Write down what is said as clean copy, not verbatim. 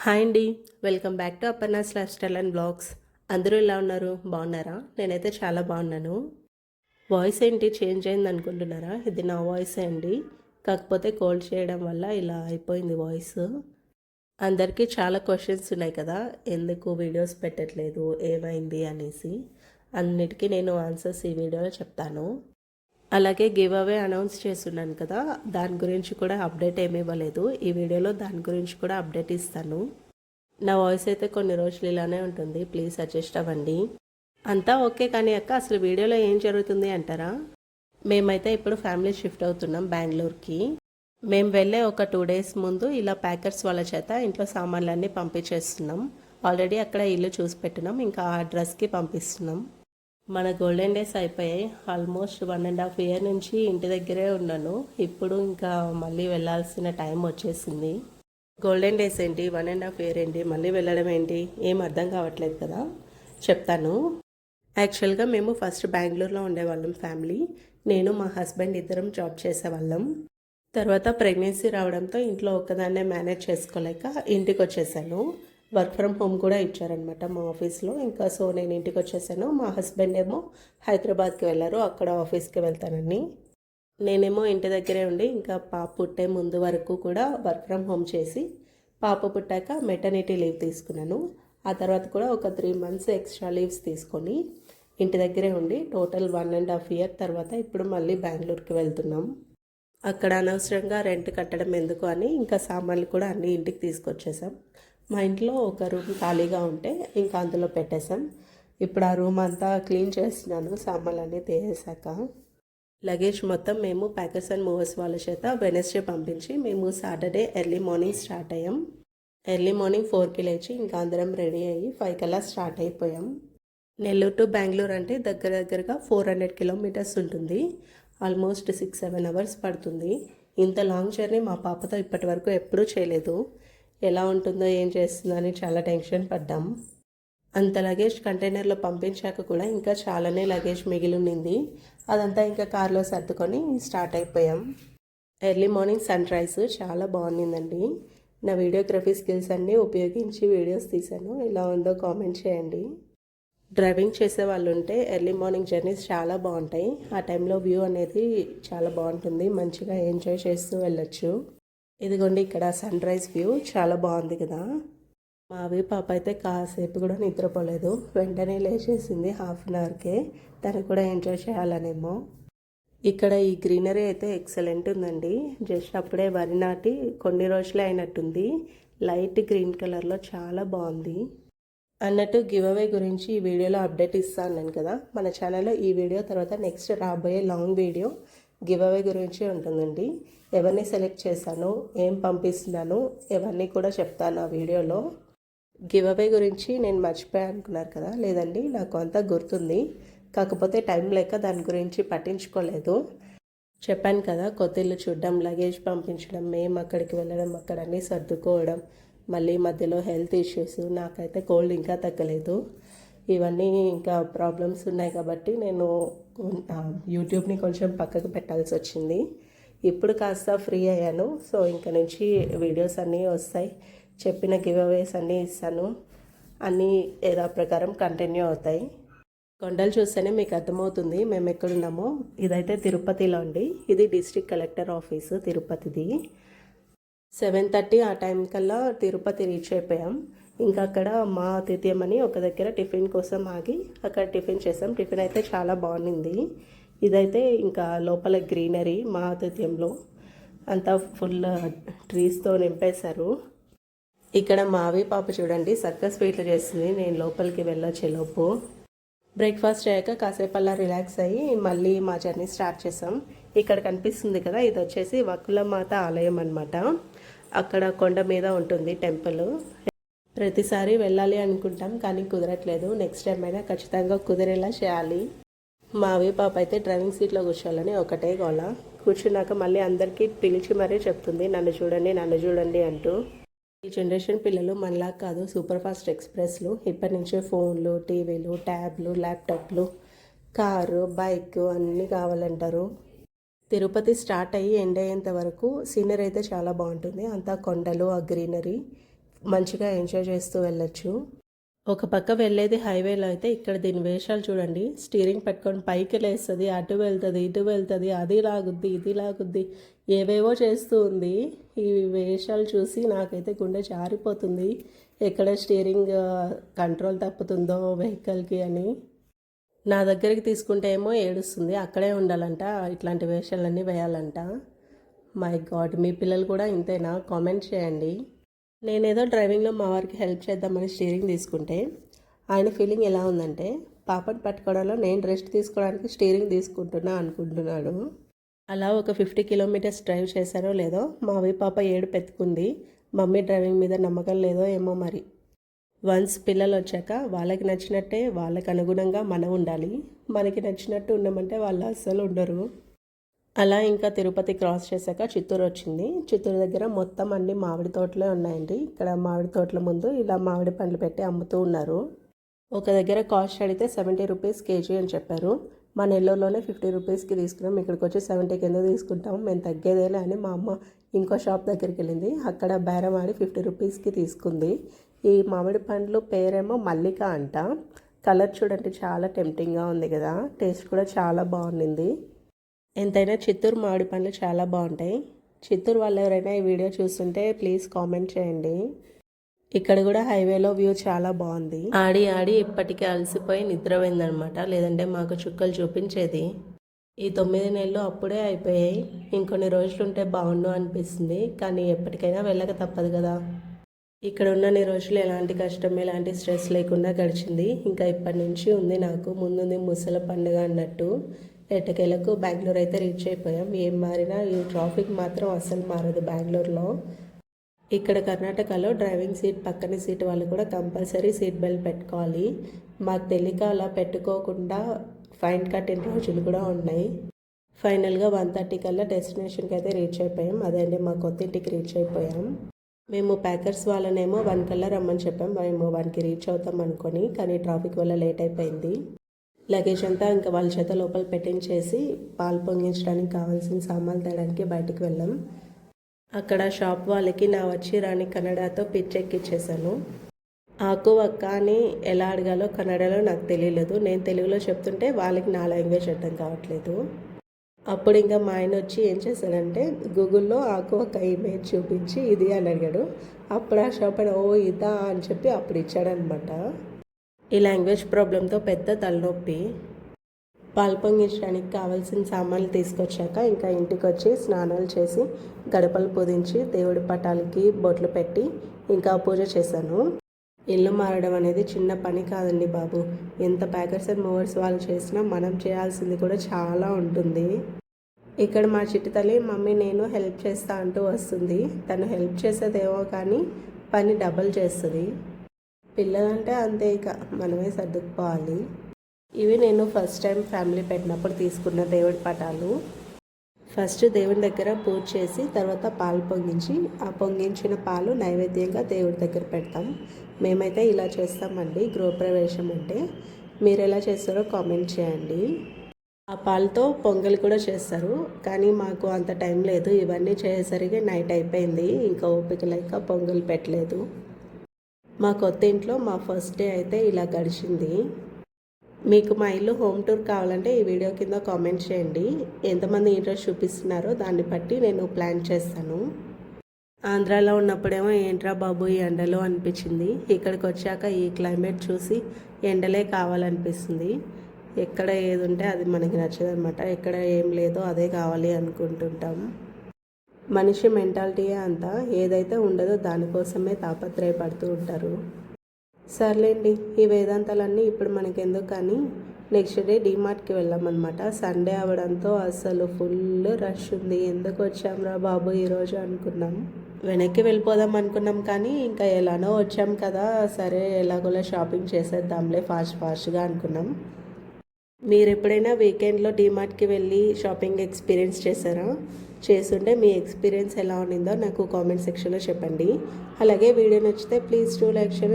Hi అండి. Welcome back to Aparna's lifestyle and blogs. అందరూ ఎలా ఉన్నారు? బాగున్నారా? నేనైతే చాలా బాగున్నాను. వాయిస్ ఏంటి చేంజ్ అయింది అనుకుంటున్నారా? ఇది నా వాయిసే అండి. కాకపోతే కోల్డ్ చేయడం వల్ల ఇలా అయిపోయింది వాయిస్. అందరికీ చాలా క్వశ్చన్స్ ఉన్నాయి కదా, ఎందుకు వీడియోస్ పెట్టట్లేదు, ఏమైంది అనేసి. అన్నిటికీ నేను ఆన్సర్స్ ఈ వీడియోలో చెప్తాను. అలాగే గివ్ అవే అనౌన్స్ చేస్తున్నాను కదా, దాని గురించి కూడా అప్డేట్ ఏమి ఇవ్వలేదు. ఈ వీడియోలో దాని గురించి కూడా అప్డేట్ ఇస్తాను. నా వాయిస్ అయితే కొన్ని రోజులు ఇలానే ఉంటుంది, ప్లీజ్ అడ్జస్ట్ అవ్వండి. అంతా ఓకే కానీ అక్క, అసలు వీడియోలో ఏం జరుగుతుంది అంటారా? మేమైతే ఇప్పుడు ఫ్యామిలీ షిఫ్ట్ అవుతున్నాం బెంగళూరుకి. మేము వెళ్ళే ఒక 2 days ముందు ఇలా ప్యాకర్స్ వాళ్ళ చేత ఇంట్లో సామాన్లన్నీ పంపించేస్తున్నాం. ఆల్రెడీ అక్కడ ఇల్లు చూసి పెట్టినాం, ఇంకా ఆ అడ్రస్కి పంపిస్తున్నాం. మన గోల్డెన్ డేస్ అయిపోయాయి. ఆల్మోస్ట్ 1.5 year నుంచి ఇంటి దగ్గరే ఉన్నాను. ఇప్పుడు ఇంకా మళ్ళీ వెళ్ళాల్సిన టైం వచ్చేసింది. గోల్డెన్ డేస్ ఏంటి, 1.5 year ఏంటి, మళ్ళీ వెళ్ళడం ఏంటి, ఏం అర్థం కావట్లేదు కదా, చెప్తాను. యాక్చువల్గా మేము ఫస్ట్ బెంగళూరులో ఉండేవాళ్ళం ఫ్యామిలీ. నేను మా హస్బెండ్ ఇద్దరం జాబ్ చేసేవాళ్ళం. తర్వాత ప్రెగ్నెన్సీ రావడంతో ఇంట్లో ఒక్కదాన్నే మేనేజ్ చేసుకోలేక ఇంటికి వచ్చేసాను. వర్క్ ఫ్రమ్ హోమ్ కూడా ఇచ్చారనమాట మా ఆఫీస్లో. ఇంకా సో నేను ఇంటికి వచ్చేసాను. మా హస్బెండ్ ఏమో హైదరాబాద్కి వెళ్ళారు, అక్కడ ఆఫీస్కి వెళ్తానని. నేనేమో ఇంటి దగ్గరే ఉండి ఇంకా పాప పుట్టే ముందు వరకు కూడా వర్క్ ఫ్రమ్ హోమ్ చేసి, పాప పుట్టాక మెటర్నిటీ లీవ్ తీసుకున్నాను. ఆ తర్వాత కూడా ఒక 3 months ఎక్స్ట్రా లీవ్స్ తీసుకొని ఇంటి దగ్గరే ఉండి టోటల్ 1.5 year తర్వాత ఇప్పుడు మళ్ళీ బెంగళూరుకి వెళ్తున్నాం. అక్కడ అనవసరంగా రెంట్ కట్టడం ఎందుకు అని ఇంకా సామాన్లు కూడా అన్నీ ఇంటికి తీసుకొచ్చేసాం. మా ఇంట్లో ఒక రూమ్ ఖాళీగా ఉంటే ఇంకా అందులో పెట్టేసాం. ఇప్పుడు ఆ రూమ్ అంతా క్లీన్ చేస్తున్నాను సామాన్లన్నీ తీసేసాక. లగేజ్ మొత్తం మేము ప్యాకర్స్ అండ్ మూవర్స్ వాళ్ళ చేత వెనస్డే పంపించి మేము సాటర్డే ఎర్లీ మార్నింగ్ స్టార్ట్ అయ్యాం. ఎర్లీ మార్నింగ్ 4కి లేచి ఇంకా అందరం రెడీ అయ్యి 5 కల్లా స్టార్ట్ అయిపోయాం. నెల్లూరు టు బెంగళూరు అంటే దగ్గరగా 400 kilometers ఉంటుంది. ఆల్మోస్ట్ 6-7 hours పడుతుంది. ఇంత లాంగ్ జర్నీ మా పాపతో ఇప్పటి వరకు ఎప్పుడూ చేయలేదు. ఎలా ఉంటుందో ఏం చేస్తుందో అని చాలా టెన్షన్ పడ్డాం. అంత లగేజ్ కంటైనర్లో పంపించాక కూడా ఇంకా చాలానే లగేజ్ మిగిలి ఉండింది. అదంతా ఇంకా కార్లో సర్దుకొని స్టార్ట్ అయిపోయాం. ఎర్లీ మార్నింగ్ సన్ రైజ్ చాలా బాగుండిందండి. నా వీడియోగ్రఫీ స్కిల్స్ అన్నీ ఉపయోగించి వీడియోస్ తీశాను. ఎలా ఉందో కామెంట్ చేయండి. డ్రైవింగ్ చేసే వాళ్ళు ఉంటే ఎర్లీ మార్నింగ్ జర్నీస్ చాలా బాగుంటాయి. ఆ టైంలో వ్యూ అనేది చాలా బాగుంటుంది, మంచిగా ఎంజాయ్ చేస్తూ వెళ్ళొచ్చు. ఇదిగోండి ఇక్కడ సన్ రైజ్ వ్యూ చాలా బాగుంది కదా. మావి పాప అయితే కాసేపు కూడా నిద్రపోలేదు, వెంటనే లేచేసింది 1/2 hourకే. తను కూడా ఎంజాయ్ చేయాలనేమో. ఇక్కడ ఈ గ్రీనరీ అయితే ఎక్సలెంట్ ఉందండి. జస్ట్ అప్పుడే వరి నాటి కొన్ని రోజులే అయినట్టుంది. లైట్ గ్రీన్ కలర్లో చాలా బాగుంది. అన్నట్టు గివ్ అవే గురించి ఈ వీడియోలో అప్డేట్ ఇస్తాను కదా. మన ఛానల్లో ఈ వీడియో తర్వాత నెక్స్ట్ రాబోయే లాంగ్ వీడియో గివ్ అవే గురించి ఉంటుందండి. ఎవరిని సెలెక్ట్ చేశాను, ఏం పంపిస్తున్నాను, ఎవరిని కూడా చెప్తాను ఆ వీడియోలో. గివ్ అవే గురించి నేను మర్చిపోయా అనుకున్నారు కదా, లేదండి నాకు అంతా గుర్తుంది. కాకపోతే టైం లేక దాని గురించి పట్టించుకోలేదు. చెప్పాను కదా, కొత్త ఇల్లు చూడడం, లగేజ్ పంపించడం, మేము అక్కడికి వెళ్ళడం, అక్కడ అన్నీ సర్దుకోవడం, మళ్ళీ మధ్యలో హెల్త్ ఇష్యూస్, నాకైతే కోల్డ్ ఇంకా తగ్గలేదు. ఇవన్నీ ఇంకా ప్రాబ్లమ్స్ ఉన్నాయి కాబట్టి నేను యూట్యూబ్ని కొంచెం పక్కకు పెట్టాల్సి వచ్చింది. ఇప్పుడు కాస్త ఫ్రీ అయ్యాను. సో ఇంక నుంచి వీడియోస్ అన్నీ వస్తాయి. చెప్పిన గివ్ అవేస్ అన్నీ ఇస్తాను. అన్నీ ఏదో ప్రకారం కంటిన్యూ అవుతాయి. కొండలు చూస్తేనే మీకు అర్థమవుతుంది మేము ఎక్కడున్నామో. ఇదైతే తిరుపతిలో అండి. ఇది డిస్ట్రిక్ట్ కలెక్టర్ ఆఫీసు తిరుపతిది. 7:30 ఆ టైం కల్లా తిరుపతి రీచ్ అయిపోయాం. ఇంకా అక్కడ మా ఆతిథ్యం అని ఒక దగ్గర టిఫిన్ కోసం ఆగి అక్కడ టిఫిన్ చేసాం. టిఫిన్ అయితే చాలా బాగుంది. ఇదైతే ఇంకా లోపల గ్రీనరీ మా ఆతిథ్యంలో అంతా ఫుల్ ట్రీస్తో నింపేశారు. ఇక్కడ మావి పాప చూడండి సర్కస్ స్వీట్లు చేస్తుంది నేను లోపలికి వెళ్ళొచ్చేలోపు. బ్రేక్ఫాస్ట్ అయ్యాక కాసేపు అలా రిలాక్స్ అయ్యి మళ్ళీ మా జర్నీ స్టార్ట్ చేసాం. ఇక్కడ కనిపిస్తుంది కదా, ఇది వచ్చేసి వకులమాత ఆలయం అనమాట. అక్కడ కొండ మీద ఉంటుంది టెంపుల్. ప్రతిసారి వెళ్ళాలి అనుకుంటాం కానీ కుదరట్లేదు. నెక్స్ట్ టైం అయినా ఖచ్చితంగా కుదిరేలా చేయాలి. మావి పాప అయితే డ్రైవింగ్ సీట్లో కూర్చోాలని ఒకటే గోల. కూర్చున్నాక మళ్ళీ అందరికీ పిలిచి మరీ చెప్తుంది, నన్ను చూడండి నన్ను చూడండి అంటూ. ఈ జనరేషన్ పిల్లలు మనలా కాదు, సూపర్ ఫాస్ట్ ఎక్స్ప్రెస్లు. ఇప్పటి నుంచే ఫోన్లు, టీవీలు, ట్యాబ్లు, ల్యాప్టాప్లు, కారు, బైక్ అన్నీ కావాలంటారు. తిరుపతి స్టార్ట్ అయ్యి ఎండ్ అయ్యేంత వరకు సీనరీ అయితే చాలా బాగుంటుంది. అంతా కొండలు, ఆ గ్రీనరీ మంచిగా ఎంజాయ్ చేస్తూ వెళ్ళొచ్చు. ఒక పక్క వెళ్ళేది హైవేలో అయితే ఇక్కడ దీని వేషాలు చూడండి. స్టీరింగ్ పెట్టుకొని పైకి లేస్తుంది, అటు వెళ్తుంది, ఇటు వెళ్తుంది, అది లాగుద్ది, ఇది లాగుద్ది, ఏవేవో చేస్తూ ఉంది. ఈ వేషాలు చూసి నాకైతే గుండె జారిపోతుంది, ఎక్కడ స్టీరింగ్ కంట్రోల్ తప్పుతుందో వెహికల్కి అని. నా దగ్గరికి తీసుకుంటే ఏమో ఏడుస్తుంది, అక్కడే ఉండాలంట, ఇట్లాంటి వేషాలన్నీ వేయాలంట. మై గాడ్, మీ పిల్లలు కూడా ఇంతేనా? కామెంట్ చేయండి. నేనేదో డ్రైవింగ్లో మా వారికి హెల్ప్ చేద్దామని స్టీరింగ్ తీసుకుంటే ఆయన ఫీలింగ్ ఎలా ఉందంటే, పాపను పట్టుకోవడంలో నేను రెస్ట్ తీసుకోవడానికి స్టీరింగ్ తీసుకుంటున్నా అనుకుంటున్నాడు. అలా ఒక 50 కిలోమీటర్స్ డ్రైవ్ చేశారో లేదో మావి పాప ఏడుపు ఎత్తుకుంది. మమ్మీ డ్రైవింగ్ మీద నమ్మకం లేదో ఏమో మరి. వన్స్ పిల్లలు వచ్చాక వాళ్ళకి నచ్చినట్టే వాళ్ళకి అనుగుణంగా మనం ఉండాలి. మనకి నచ్చినట్టు ఉండమంటే వాళ్ళు అస్సలు ఉండరు. అలా ఇంకా తిరుపతి క్రాస్ చేశాక చిత్తూరు వచ్చింది. చిత్తూరు దగ్గర మొత్తం అన్ని మామిడి తోటలే ఉన్నాయండి. ఇక్కడ మామిడి తోటల ముందు ఇలా మామిడి పండ్లు పెట్టి అమ్ముతూ ఉన్నారు. ఒక దగ్గర కాస్ట్ అడిగితే 70 రూపీస్ కేజీ అని చెప్పారు. మా నెల్లూరులోనే 50 రూపీస్కి తీసుకున్నాం. ఇక్కడికి వచ్చి 70 కింద తీసుకుంటాం, మేము తగ్గేదేలే అని మా అమ్మ ఇంకో షాప్ దగ్గరికి వెళ్ళింది. అక్కడ బేరం ఆడి 50 రూపీస్కి తీసుకుంది. ఈ మామిడి పండ్లు పేరేమో మల్లిక అంట. కలర్ చూడండి చాలా టెంప్టింగ్గా ఉంది కదా, టేస్ట్ కూడా చాలా బాగుండింది. ఎంతైనా చిత్తూరు మామిడి పండ్లు చాలా బాగుంటాయి. చిత్తూరు వాళ్ళు ఎవరైనా ఈ వీడియో చూస్తుంటే ప్లీజ్ కామెంట్ చేయండి. ఇక్కడ కూడా హైవేలో వ్యూ చాలా బాగుంది. ఆడి ఆడి ఇప్పటికే అలసిపోయి నిద్రపోయిందనమాట, లేదంటే మాకు చుక్కలు చూపించేది. ఈ 9 నెలలు అప్పుడే అయిపోయాయి. ఇంకొన్ని రోజులు ఉంటే బాగుండు అనిపిస్తుంది, కానీ ఎప్పటికైనా వెళ్ళక తప్పదు కదా. ఇక్కడ ఉన్నన్ని రోజులు ఎలాంటి కష్టం ఎలాంటి స్ట్రెస్ లేకుండా గడిచింది. ఇంకా ఇప్పటి నుంచి ఉంది నాకు ముందుంది ముసల పండుగ అన్నట్టు. ఎట్టకేలకు బెంగళూరు అయితే రీచ్ అయిపోయాం. ఏం మారినా ఈ ట్రాఫిక్ మాత్రం అస్సలు మారదు బెంగళూరులో. ఇక్కడ కర్ణాటకలో డ్రైవింగ్ సీట్ పక్కన సీట్ వాళ్ళు కూడా కంపల్సరీ సీట్ బెల్ట్ పెట్టుకోవాలి. మాకు తెలియక అలా పెట్టుకోకుండా ఫైన్ కట్టిన రోజులు కూడా ఉన్నాయి. ఫైనల్గా 1:30 కల్లా డెస్టినేషన్కి అయితే రీచ్ అయిపోయాం. అదే అండి, మా కొత్త ఇంటికి రీచ్ అయిపోయాం. మేము ప్యాకర్స్ వాళ్ళనేమో 1 కల్లా రమ్మని చెప్పాం. మేము 1కి రీచ్ అవుతాం అనుకొని, కానీ ట్రాఫిక్ వల్ల లేట్ అయిపోయింది. లగేజ్ అంతా ఇంకా వాళ్ళ చేత లోపల పెట్టించేసి పాలు పొంగించడానికి కావాల్సిన సామాన్లు తేయడానికి బయటికి వెళ్ళాం. అక్కడ షాప్ వాళ్ళకి నా వచ్చి రాని కన్నడతో పిచ్చెక్కిచ్చేసాను. ఆకు అక్క అని ఎలా అడగాలో కన్నడలో నాకు తెలియలేదు. నేను తెలుగులో చెప్తుంటే వాళ్ళకి నా లాంగ్వేజ్ అర్థం కావట్లేదు. అప్పుడు ఇంకా మా ఆయన వచ్చి ఏం చేశాడంటే గూగుల్లో ఆకు అక్క ఇమేజ్ చూపించి ఇది అని అడిగాడు. అప్పుడు ఆ షాప్ అని ఓ ఇదా అని చెప్పి అప్పుడు ఇచ్చాడనమాట. ఈ లాంగ్వేజ్ ప్రాబ్లంతో పెద్ద తలనొప్పి. పాలు పొంగించడానికి కావాల్సిన సామాన్లు తీసుకొచ్చాక ఇంకా ఇంటికి వచ్చి స్నానాలు చేసి గడపలు పొదించి దేవుడి పటాలకి బొట్లు పెట్టి ఇంకా పూజ చేశాను. ఇల్లు మారడం అనేది చిన్న పని కాదండి బాబు. ఎంత ప్యాకర్స్ అండ్ మూవర్స్ వాళ్ళు చేసినా మనం చేయాల్సింది కూడా చాలా ఉంటుంది. ఇక్కడ మా చిట్టి తల్లి మమ్మీ నేను హెల్ప్ చేస్తా అంటూ వస్తుంది. తను హెల్ప్ చేసేదేమో కానీ పని డబల్ చేస్తుంది. పిల్లలంటే అంతే, ఇక మనమే సర్దుకుపోవాలి. ఇవి నేను ఫస్ట్ టైం ఫ్యామిలీ పెట్టినప్పుడు తీసుకున్న దేవుడి పటాలు. ఫస్ట్ దేవుడి దగ్గర పూజ చేసి తర్వాత పాలు పొంగించి ఆ పొంగించిన పాలు నైవేద్యంగా దేవుడి దగ్గర పెడతాం. మేమైతే ఇలా చేస్తామండి గృహప్రవేశం అంటే. మీరు ఎలా చేస్తారో కామెంట్ చేయండి. ఆ పాలతో పొంగల్ కూడా చేస్తారు, కానీ మాకు అంత టైం లేదు. ఇవన్నీ చేసేసరికి నైట్ అయిపోయింది, ఇంకా ఓపిక లేక పొంగల్ పెట్టలేదు. మా కొత్త ఇంట్లో మా ఫస్ట్ డే అయితే ఇలా గడిచింది. మీకు మా ఇల్లు హోమ్ టూర్ కావాలంటే ఈ వీడియో కింద కామెంట్ చేయండి. ఎంతమంది ఇంట్రెస్ట్ చూపిస్తున్నారో దాన్ని బట్టి నేను ప్లాన్ చేస్తాను. ఆంధ్రాలో ఉన్నప్పుడేమో ఏంట్రా బాబు ఈ ఎండలో అనిపించింది. ఇక్కడికి వచ్చాక ఈ క్లైమేట్ చూసి ఎండలే కావాలనిపిస్తుంది. ఎక్కడ ఏది ఉంటే అది మనకి నచ్చదనమాట. ఎక్కడ ఏం లేదో అదే కావాలి అనుకుంటుంటాం. మనిషి మెంటాలిటీయే అంతా, ఏదైతే ఉండదో దానికోసమే తాపత్రయపడుతూ ఉంటారు. సర్లేండి, ఈ వేదాంతాలన్నీ ఇప్పుడు మనకెందుకు కానీ నెక్స్ట్ డే డీమార్ట్కి వెళ్ళామన్నమాట. సండే అవడంతో అసలు ఫుల్ రష్ ఉంది. ఎందుకు వచ్చాంరా బాబు ఈరోజు అనుకున్నాం. వెనక్కి వెళ్ళిపోదాం అనుకున్నాం, కానీ ఇంకా ఎలానో వచ్చాం కదా, సరే ఎలాగోలా షాపింగ్ చేసేద్దాంలే ఫాస్ట్గా అనుకున్నాం. మీరు ఎప్పుడైనా వీకెండ్లో డీమార్ట్కి వెళ్ళి షాపింగ్ ఎక్స్పీరియన్స్ చేశారా? చేసుంటే మీ ఎక్స్పీరియన్స్ ఎలా ఉండిందో నాకు కామెంట్ సెక్షన్లో చెప్పండి. అలాగే వీడియో నచ్చితే ప్లీజ్ డూ లైక్ షేర్.